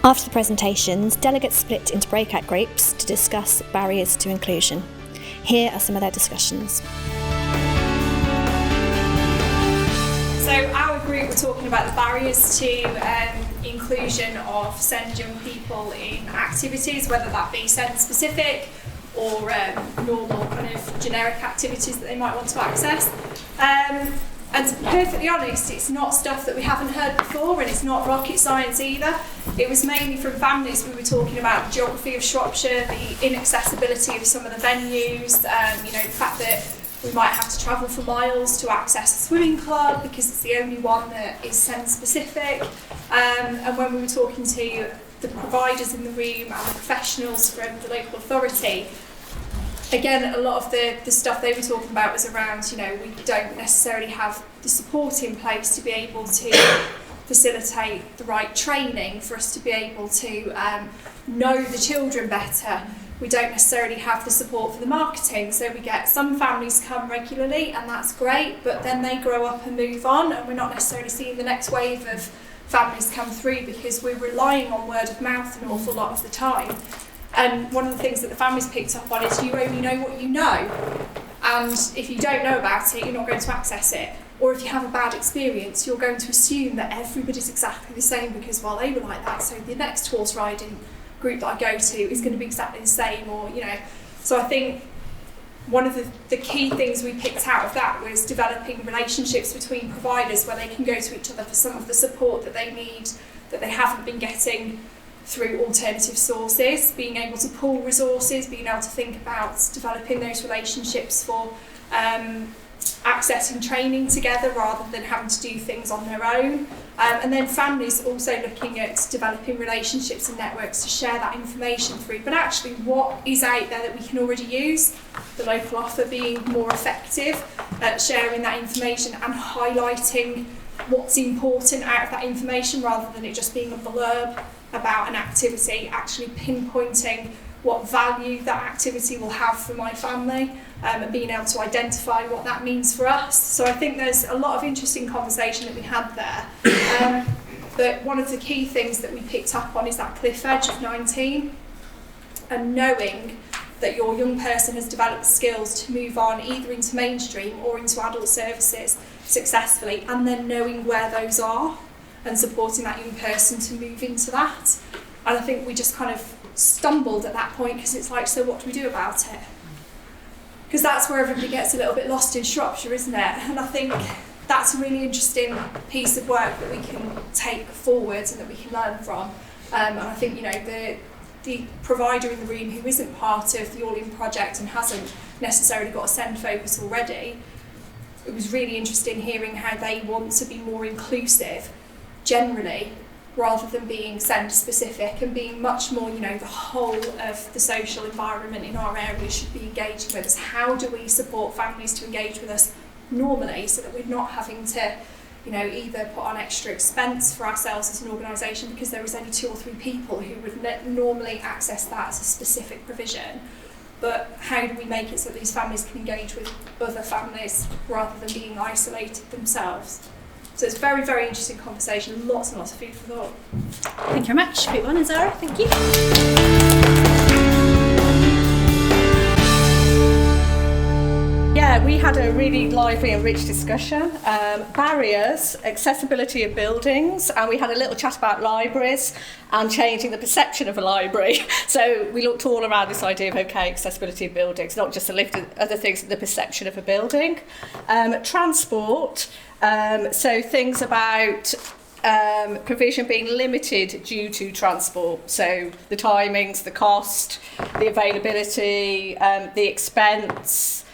After the presentations, delegates split into breakout groups to discuss barriers to inclusion. Here are some of their discussions. So our group were talking about the barriers to inclusion of SEND young people in activities, whether that be SEND specific or normal kind of generic activities that they might want to access. And to be perfectly honest, it's not stuff that we haven't heard before, and it's not rocket science either. It was mainly from families. We were talking about the geography of Shropshire, the inaccessibility of some of the venues, the fact that we might have to travel for miles to access a swimming club because it's the only one that is SEND specific. And when we were talking to the providers in the room and the professionals from the local authority, again, a lot of the stuff they were talking about was around, we don't necessarily have the support in place to be able to facilitate the right training for us to be able to know the children better. We don't necessarily have the support for the marketing, so we get some families come regularly and that's great, but then they grow up and move on, and we're not necessarily seeing the next wave of families come through because we're relying on word of mouth an awful lot of the time. And one of the things that the families picked up on is you only know what you know, and if you don't know about it, you're not going to access it. Or if you have a bad experience, you're going to assume that everybody's exactly the same because, well, they were like that, so the next horse riding group that I go to is going to be exactly the same, So I think one of the key things we picked out of that was developing relationships between providers where they can go to each other for some of the support that they need, that they haven't been getting through alternative sources, being able to pool resources, being able to think about developing those relationships for accessing training together rather than having to do things on their own. And then families also looking at developing relationships and networks to share that information through, but actually what is out there that we can already use, the local offer being more effective at sharing that information and highlighting what's important out of that information rather than it just being a blurb about an activity, actually pinpointing what value that activity will have for my family, and being able to identify what that means for us. So I think there's a lot of interesting conversation that we had there. But one of the key things that we picked up on is that cliff edge of 19, and knowing that your young person has developed skills to move on either into mainstream or into adult services successfully, and then knowing where those are and supporting that young person to move into that. And I think we just kind of stumbled at that point because it's like, so what do we do about it? Because that's where everybody gets a little bit lost in Shropshire, isn't it? And I think that's a really interesting piece of work that we can take forward and that we can learn from. And I think, the provider in the room who isn't part of the All In project and hasn't necessarily got a SEND focus already, it was really interesting hearing how they want to be more inclusive generally, rather than being SEND specific, and being much more, the whole of the social environment in our area should be engaging with us. How do we support families to engage with us normally so that we're not having to, either put on extra expense for ourselves as an organisation because there is only 2 or 3 people who would normally access that as a specific provision, but how do we make it so that these families can engage with other families rather than being isolated themselves? So it's a very, very interesting conversation, lots and lots of food for thought. Thank you very much. Great one, Zara. Thank you. Yeah, we had a really lively and rich discussion. Barriers, accessibility of buildings, and we had a little chat about libraries and changing the perception of a library. So we looked all around this idea of, accessibility of buildings, not just the lift of other things, the perception of a building. Transport, so things about provision being limited due to transport, so the timings, the cost, the availability, the expense.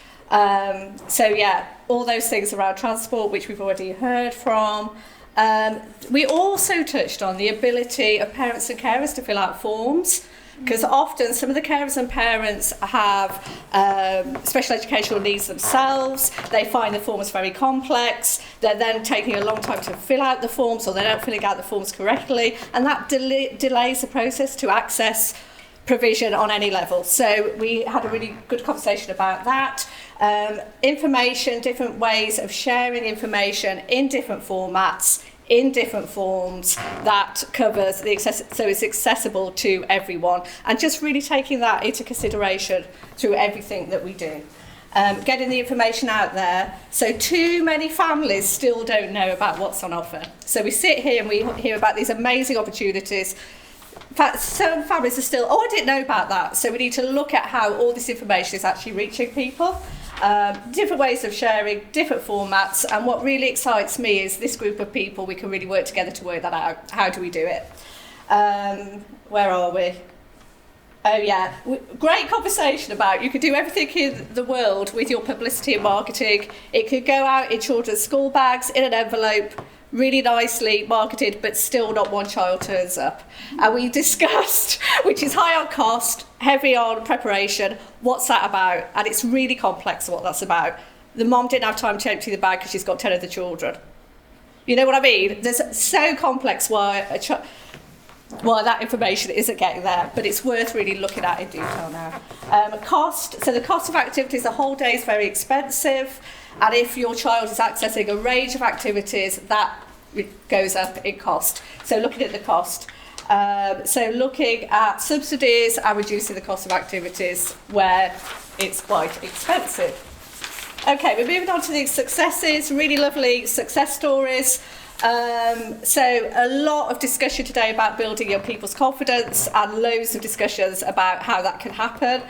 All those things around transport, which we've already heard from. We also touched on the ability of parents and carers to fill out forms, because often some of the carers and parents have special educational needs themselves. They find the forms very complex. They're then taking a long time to fill out the forms, or they're not filling out the forms correctly, and that delays the process to access provision on any level. So we had a really good conversation about that. Information, different ways of sharing information in different formats in different forms that covers so it's accessible to everyone, and just really taking that into consideration through everything that we do. Getting the information out there, so too many families still don't know about what's on offer. So we sit here and we hear about these amazing opportunities. In fact, some families are still, I didn't know about that. So we need to look at how all this information is actually reaching people. Different ways of sharing, different formats, and what really excites me is this group of people, we can really work together to work that out. How do we do it? Where are we? Oh yeah, great conversation about you could do everything in the world with your publicity and marketing. It could go out in children's school bags, in an envelope, really nicely marketed, but still not one child turns up. And we discussed, which is high on cost, heavy on preparation, what's that about? And it's really complex what that's about. The mom didn't have time to empty the bag because she's got 10 other children. You know what I mean? There's so complex why that information isn't getting there, but it's worth really looking at in detail now. Cost, so the cost of activities, a whole day is very expensive, and if your child is accessing a range of activities, that goes up in cost. So looking at the cost. So looking at subsidies and reducing the cost of activities where it's quite expensive. Okay, we're moving on to the successes, really lovely success stories. So a lot of discussion today about building young people's confidence, and loads of discussions about how that can happen.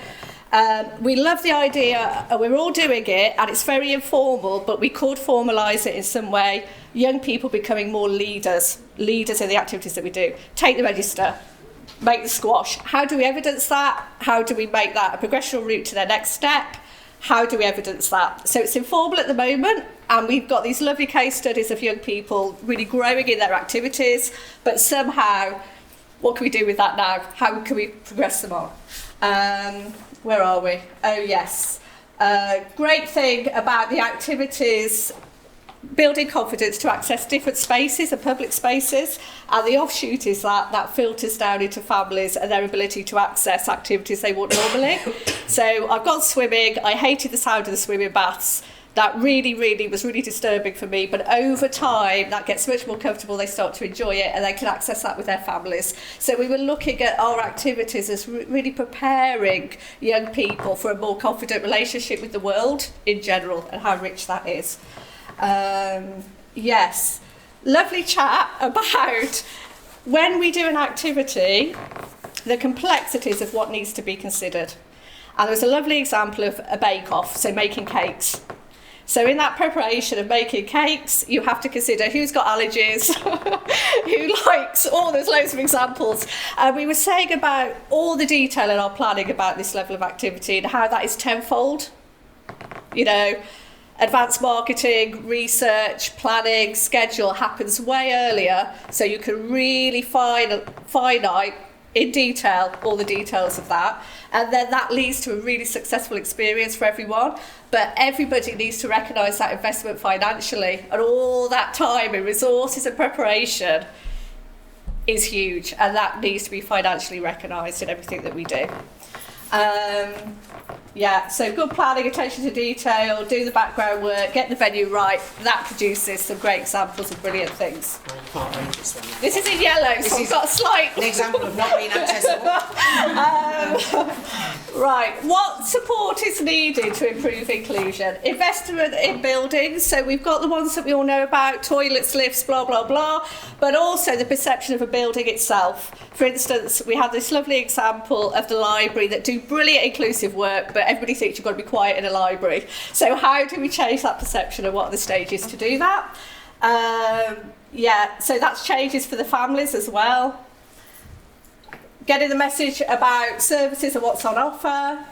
We love the idea, and we're all doing it, and it's very informal, but we could formalise it in some way. Young people becoming more leaders in the activities that we do. Take the register, make the squash. How do we evidence that? How do we make that a progressional route to their next step? How do we evidence that? So it's informal at the moment, and we've got these lovely case studies of young people really growing in their activities, but somehow, what can we do with that now? How can we progress them on? Where are we? Oh yes. Great thing about the activities, building confidence to access different spaces and public spaces, and the offshoot is that filters down into families and their ability to access activities they wouldn't normally. So I've gone swimming, I hated the sound of the swimming baths. That really was really disturbing for me, but over time that gets much more comfortable, they start to enjoy it, and they can access that with their families. So we were looking at our activities as really preparing young people for a more confident relationship with the world in general, and how rich that is. Yes, lovely chat about when we do an activity, the complexities of what needs to be considered. And there's a lovely example of a bake-off, so making cakes. So in that preparation of making cakes, you have to consider who's got allergies, who likes, there's loads of examples. And we were saying about all the detail in our planning about this level of activity and how that is tenfold. You know, advanced marketing, research, planning, schedule happens way earlier, so you can really finite in detail all the details of that, and then that leads to a really successful experience for everyone. But everybody needs to recognise that investment financially, and all that time and resources and preparation is huge, and that needs to be financially recognised in everything that we do. So good planning, attention to detail, do the background work, get the venue right. That produces some great examples of brilliant things. I can't read this one. This is in yellow, so we've got a slight... An example of not being accessible. Right, what support is needed to improve inclusion? Investment in buildings, so we've got the ones that we all know about, toilets, lifts, blah, blah, blah, but also the perception of a building itself. For instance, we have this lovely example of the library that do brilliant inclusive work, but everybody thinks you've got to be quiet in a library. So how do we change that perception, and what are the stages to do that? So that's changes for the families as well. Getting the message about services and what's on offer.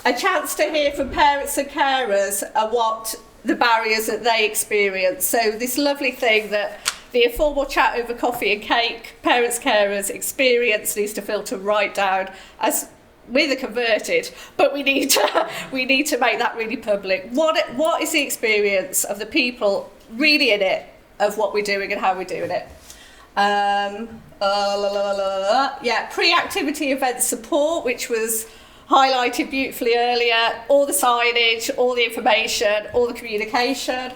A chance to hear from parents and carers and what the barriers that they experience. So this lovely thing that the informal chat over coffee and cake, parents, carers experience needs to filter right down as we're the converted, but we need to make that really public. What is the experience of the people really in it, of what we're doing and how we're doing it? Pre-activity event support, which was highlighted beautifully earlier, all the signage, all the information, all the communication.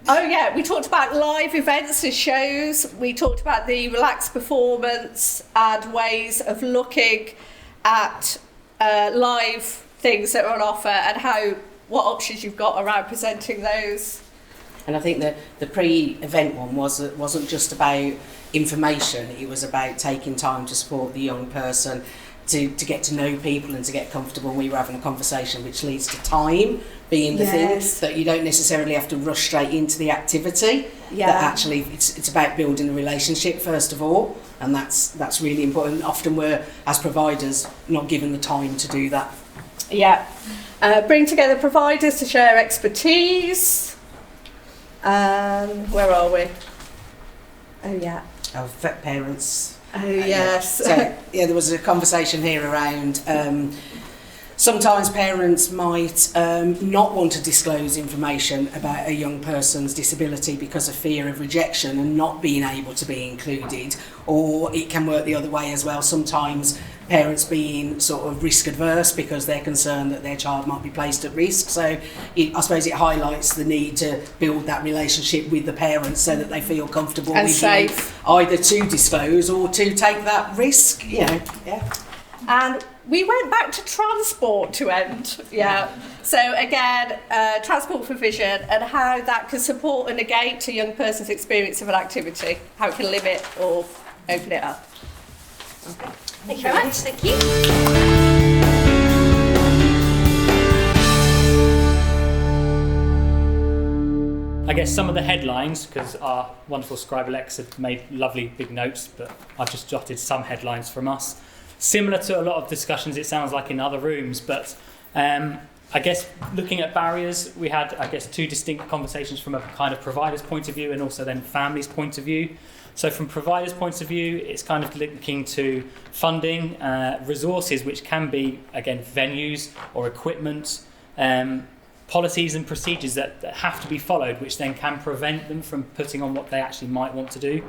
Oh yeah, we talked about live events and shows. We talked about the relaxed performance and ways of looking at live things that are on offer and what options you've got around presenting those. And I think the pre-event one wasn't just about information, it was about taking time to support the young person, to get to know people and to get comfortable. We were having a conversation which leads to time being the thing, that you don't necessarily have to rush straight into the activity. That actually it's about building a relationship first of all, and that's really important. Often we're, as providers, not given the time to do that. Bring together providers to share expertise. Where are we? Our vet parents. Yes. So there was a conversation here around sometimes parents might not want to disclose information about a young person's disability because of fear of rejection and not being able to be included, or it can work the other way as well. Sometimes parents being sort of risk adverse because they're concerned that their child might be placed at risk. So I suppose it highlights the need to build that relationship with the parents so that they feel comfortable and with safe, you, either to disclose or to take that risk. And we went back to transport to end. So again, transport provision and how that can support and negate a young person's experience of an activity, how it can limit or open it up. Okay. Thank you very much. Thank you. I guess some of the headlines, because our wonderful scribe Alex had made lovely big notes, but I've just jotted some headlines from us. Similar to a lot of discussions, it sounds like, in other rooms, but I guess looking at barriers, we had, two distinct conversations from a kind of provider's point of view and also then family's point of view. So from provider's point of view, it's kind of linking to funding, resources, which can be, again, venues or equipment, policies and procedures that have to be followed, which then can prevent them from putting on what they actually might want to do.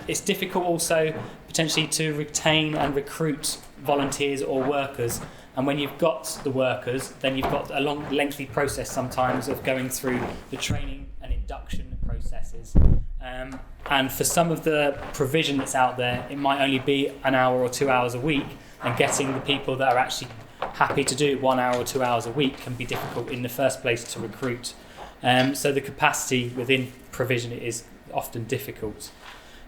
It's difficult also potentially to retain and recruit volunteers or workers. And when you've got the workers, then you've got a long, lengthy process sometimes of going through the training and induction processes. And for some of the provision that's out there, it might only be an hour or 2 hours a week, and getting the people that are actually happy to do 1 hour or 2 hours a week can be difficult in the first place to recruit. So the capacity within provision is often difficult.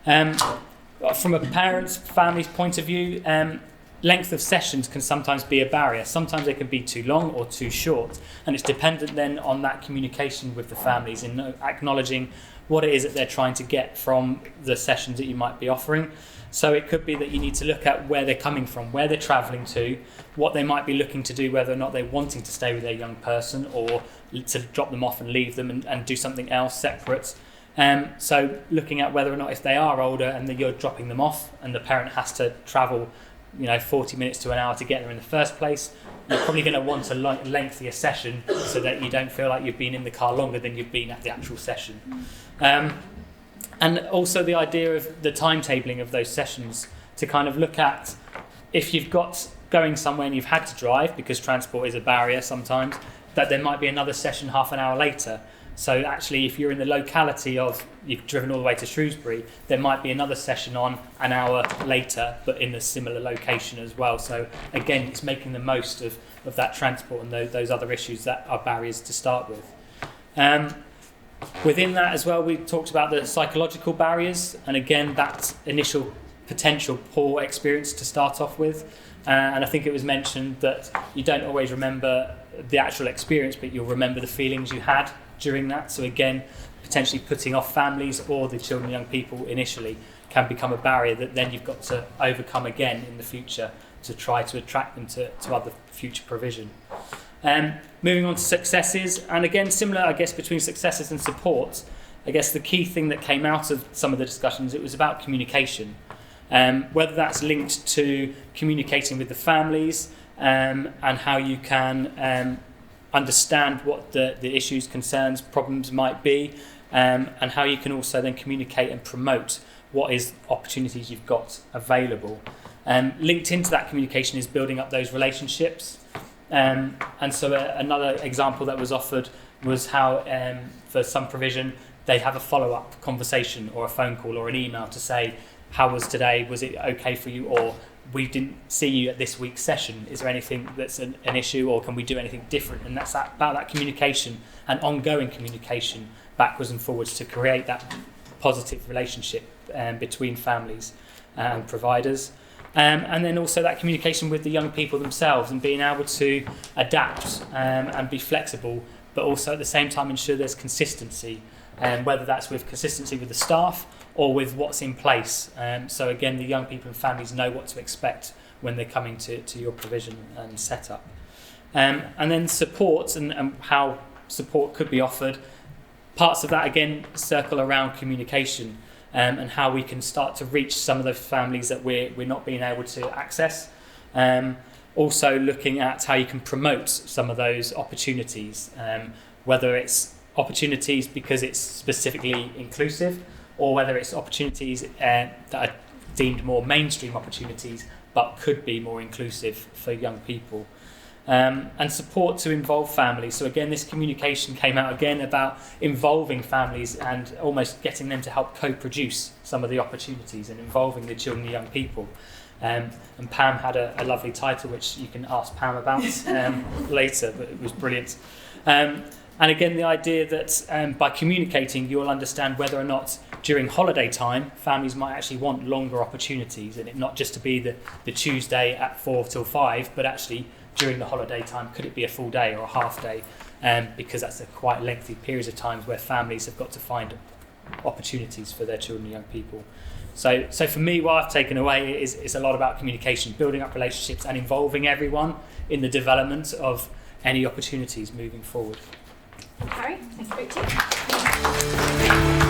From a parent's, family's point of view, length of sessions can sometimes be a barrier. Sometimes they can be too long or too short, and it's dependent then on that communication with the families in acknowledging what it is that they're trying to get from the sessions that you might be offering. So it could be that you need to look at where they're coming from, where they're travelling to, what they might be looking to do, whether or not they're wanting to stay with their young person or to drop them off and leave them and do something else separate. So looking at whether or not, if they are older and that you're dropping them off and the parent has to travel 40 minutes to an hour to get there in the first place, you're probably going to want a lengthier session so that you don't feel like you've been in the car longer than you've been at the actual session. And also the idea of the timetabling of those sessions, to kind of look at if you've got going somewhere and you've had to drive because transport is a barrier sometimes, that there might be another session half an hour later. So actually, if you're in the locality of, you've driven all the way to Shrewsbury, there might be another session on an hour later, but in a similar location as well. So again, it's making the most of that transport and those other issues that are barriers to start with. Within that as well, we talked about the psychological barriers, and again, that initial potential poor experience to start off with. And I think it was mentioned that you don't always remember the actual experience, but you'll remember the feelings you had during that. So again, potentially putting off families or the children and young people initially can become a barrier that then you've got to overcome again in the future to try to attract them to other future provision. Moving on to successes, and again, similar, I guess, between successes and support. I guess the key thing that came out of some of the discussions, it was about communication. Whether that's linked to communicating with the families and how you can understand what the issues, concerns, problems might be, and how you can also then communicate and promote what is opportunities you've got available. Linked into that communication is building up those relationships. And so another example that was offered was how for some provision, they have a follow-up conversation or a phone call or an email to say, how was today? Was it okay for you? Or we didn't see you at this week's session. Is there anything that's an issue, or can we do anything different? And that's about that communication and ongoing communication backwards and forwards to create that positive relationship between families and providers. And then also that communication with the young people themselves and being able to adapt and be flexible, but also at the same time ensure there's consistency, whether that's with consistency with the staff or with what's in place. So again, the young people and families know what to expect when they're coming to your provision and setup. And then support and how support could be offered. Parts of that, again, circle around communication and how we can start to reach some of those families that we're not being able to access. Also looking at how you can promote some of those opportunities, whether it's opportunities because it's specifically inclusive, or whether it's opportunities that are deemed more mainstream opportunities but could be more inclusive for young people. And support to involve families. So again, this communication came out again about involving families and almost getting them to help co-produce some of the opportunities and involving the children and young people. And Pam had a lovely title which you can ask Pam about later, but it was brilliant. And again, the idea that by communicating, you'll understand whether or not during holiday time, families might actually want longer opportunities, and it not just to be the Tuesday at 4 till 5, but actually during the holiday time, could it be a full day or a half day? Because that's a quite lengthy period of times where families have got to find opportunities for their children and young people. So for me, what I've taken away is a lot about communication, building up relationships and involving everyone in the development of any opportunities moving forward. Harry, thank you.